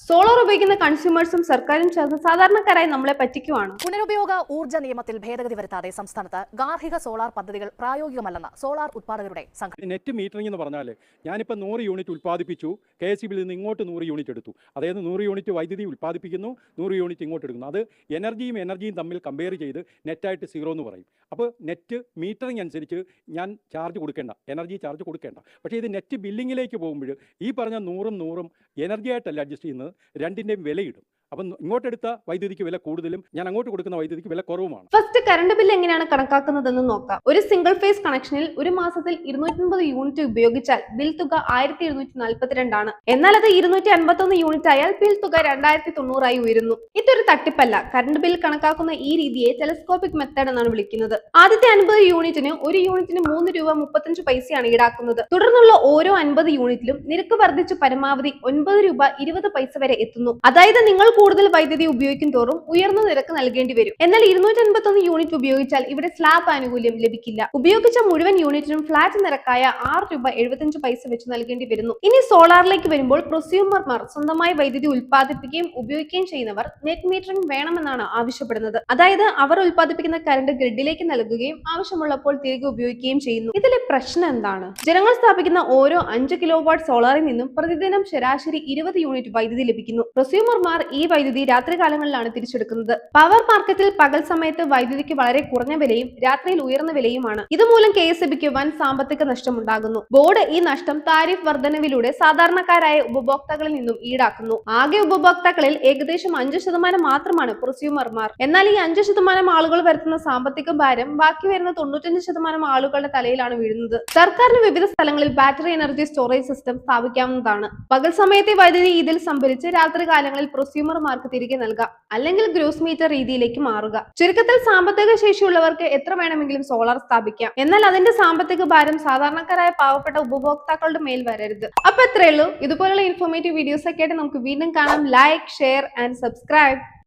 Solar ഉപയോഗിക്കുന്ന കൺസ്യൂമേഴ്സും സർക്കാരും ചേർന്ന് സാധാരണക്കാരായി നമ്മളെ പറ്റിക്കുവാണ്. പുനരുപയോഗ ഊർജ്ജ നിയമത്തിൽ ഭേദഗതി വരുത്താതെ സംസ്ഥാനത്ത് ഗാർഹിക സോളാർ പദ്ധതികൾ പ്രായോഗികമല്ലെന്ന് സോളാർ ഉത്പാദകരുടെ സംഘടന. നെറ്റ് മീറ്ററിംഗ് എന്ന് പറഞ്ഞാൽ ഞാനിപ്പോൾ 100 യൂണിറ്റ് ഉൽപ്പാദിപ്പിച്ചു, KSEBിൽ നിന്ന് ഇങ്ങോട്ട് 100 യൂണിറ്റ് എടുത്തു. അതായത് 100 യൂണിറ്റ് വൈദ്യുതി ഉൽപ്പാദിപ്പിക്കുന്നു, 100 യൂണിറ്റ് ഇങ്ങോട്ട് എടുക്കുന്നു. അത് എനർജിയും തമ്മിൽ കമ്പയർ ചെയ്ത് നെറ്റായിട്ട് 0 എന്ന് പറയും. അപ്പോൾ നെറ്റ് മീറ്ററിംഗ് അനുസരിച്ച് ഞാൻ ചാർജ് കൊടുക്കേണ്ട, എനർജി ചാർജ് കൊടുക്കേണ്ട. പക്ഷേ ഇത് നെറ്റ് ബില്ലിങ്ങിലേക്ക് പോകുമ്പോൾ ഈ പറഞ്ഞ 100 എനർജി ആയിട്ടല്ല അഡ്ജസ്റ്റ് ചെയ്യുന്നത്, രണ്ടിൻ്റെയും വിലയിടും. അപ്പം ഇങ്ങോട്ടെടുത്ത വൈദ്യുതിക്ക് വില കൂടുതലും ഞാൻ അങ്ങോട്ട് കൊടുക്കുന്ന വൈദ്യുതിക്ക് വില കുറവുമാണ്. ഫസ്റ്റ് കറണ്ട് ബില്ല് എങ്ങനെയാണ് കണക്കാക്കുന്നതെന്ന് നോക്കാം. ഒരു സിംഗിൾ ഫേസ് കണക്ഷനിൽ ഒരു മാസത്തിൽ 250 യൂണിറ്റ് ഉപയോഗിച്ചാൽ ബിൽ തുക 1742 ആണ്. എന്നാൽ അത് 251 യൂണിറ്റ് ആയാൽ ബിൽ തുക 2090 ആയി ഉയരുന്നു. ഇതൊരു തട്ടിപ്പല്ല. കറണ്ട് ബിൽ കണക്കാക്കുന്ന ഈ രീതിയെ ടെലസ്കോപ്പിക് മെത്തേഡ് എന്നാണ് വിളിക്കുന്നത്. ആദ്യത്തെ 50 യൂണിറ്റിന് ഒരു യൂണിറ്റിന് 3 രൂപ 35 പൈസയാണ് ഈടാക്കുന്നത്. തുടർന്നുള്ള ഓരോ 50 യൂണിറ്റിലും നിരക്ക് വർദ്ധിച്ച് പരമാവധി 9 രൂപ 20 പൈസ വരെ എത്തുന്നു. അതായത് നിങ്ങൾ കൂടുതൽ വൈദ്യുതി ഉപയോഗിക്കും തോറും ഉയർന്ന നിരക്ക് നൽകേണ്ടി വരും. എന്നാൽ 251 യൂണിറ്റ് ഉപയോഗിച്ചാൽ ഇവിടെ സ്ലാബ് ആനുകൂല്യം ലഭിക്കില്ല. ഉപയോഗിച്ച മുഴുവൻ യൂണിറ്റിനും ഫ്ലാറ്റ് നിരക്കായ 6 രൂപ 75 പൈസ വെച്ച് നൽകേണ്ടി വരുന്നു. ഇനി സോളാറിലേക്ക് വരുമ്പോൾ പ്രൊസ്യൂമർമാർ സ്വന്തമായി വൈദ്യുതി ഉൽപ്പാദിപ്പിക്കുകയും ഉപയോഗിക്കുകയും ചെയ്യുന്നവർ നെറ്റ് മീറ്ററിംഗ് വേണമെന്നാണ് ആവശ്യപ്പെടുന്നത്. അതായത് അവർ ഉൽപ്പാദിപ്പിക്കുന്ന കറണ്ട് ഗ്രിഡിലേക്ക് നൽകുകയും ആവശ്യമുള്ളപ്പോൾ തിരികെ ഉപയോഗിക്കുകയും ചെയ്യുന്നു. ഇതിലെ പ്രശ്നം എന്താണ്? ജനങ്ങൾ സ്ഥാപിക്കുന്ന ഓരോ 5 കിലോ വാട്ട് സോളാറിൽ നിന്നും പ്രതിദിനം ശരാശരി 20 യൂണിറ്റ് വൈദ്യുതി ലഭിക്കുന്നു. പ്രൊസ്യൂമർമാർ ഈ വൈദ്യുതി രാത്രികാലങ്ങളിലാണ് തിരിച്ചെടുക്കുന്നത്. പവർ മാർക്കറ്റിൽ പകൽ സമയത്ത് വൈദ്യുതിക്ക് വളരെ കുറഞ്ഞ വിലയും രാത്രിയിൽ ഉയർന്ന വിലയുമാണ്. ഇതുമൂലം KSEBിക്ക് വൻ സാമ്പത്തിക നഷ്ടമുണ്ടാകുന്നു. ബോർഡ് ഈ നഷ്ടം താരിഫ് വർധനവിലൂടെ സാധാരണക്കാരായ ഉപഭോക്താക്കളിൽ നിന്നും ഈടാക്കുന്നു. ആകെ ഉപഭോക്താക്കളിൽ ഏകദേശം 5% മാത്രമാണ് പ്രൊസ്യൂമർമാർ. എന്നാൽ ഈ 5% ആളുകൾ വരുത്തുന്ന സാമ്പത്തിക ഭാരം ബാക്കി വരുന്ന 95% ആളുകളുടെ തലയിലാണ് വീഴുന്നത്. സർക്കാരിന് വിവിധ സ്ഥലങ്ങളിൽ ബാറ്ററി എനർജി സ്റ്റോറേജ് സിസ്റ്റം സ്ഥാപിക്കാവുന്നതാണ്. പകൽ സമയത്തെ വൈദ്യുതി ഇതിൽ സംഭരിച്ച് രാത്രികാലങ്ങളിൽ പ്രൊസ്യൂമർമാർക്ക് തിരികെ നൽകാം, അല്ലെങ്കിൽ ഗ്രോസ് മീറ്റർ രീതിയിലേക്ക് മാറുക. ചുരുക്കത്തിൽ സാമ്പത്തിക ശേഷിയുള്ളവർക്ക് എത്ര വേണമെങ്കിലും സോളാർ സ്ഥാപിക്കാം. എന്നാൽ അതിന്റെ സാമ്പത്തിക ഭാരം സാധാരണക്കാരായ പാവപ്പെട്ട ഉപഭോക്താക്കളുടെ മേൽ വരരുത്. അപ്പൊ എത്രയേ ഉള്ളൂ. ഇതുപോലുള്ള ഇൻഫോർമേറ്റീവ് വീഡിയോസ് ഒക്കെ ആയിട്ട് നമുക്ക് വീണ്ടും കാണാം. Like, share and subscribe.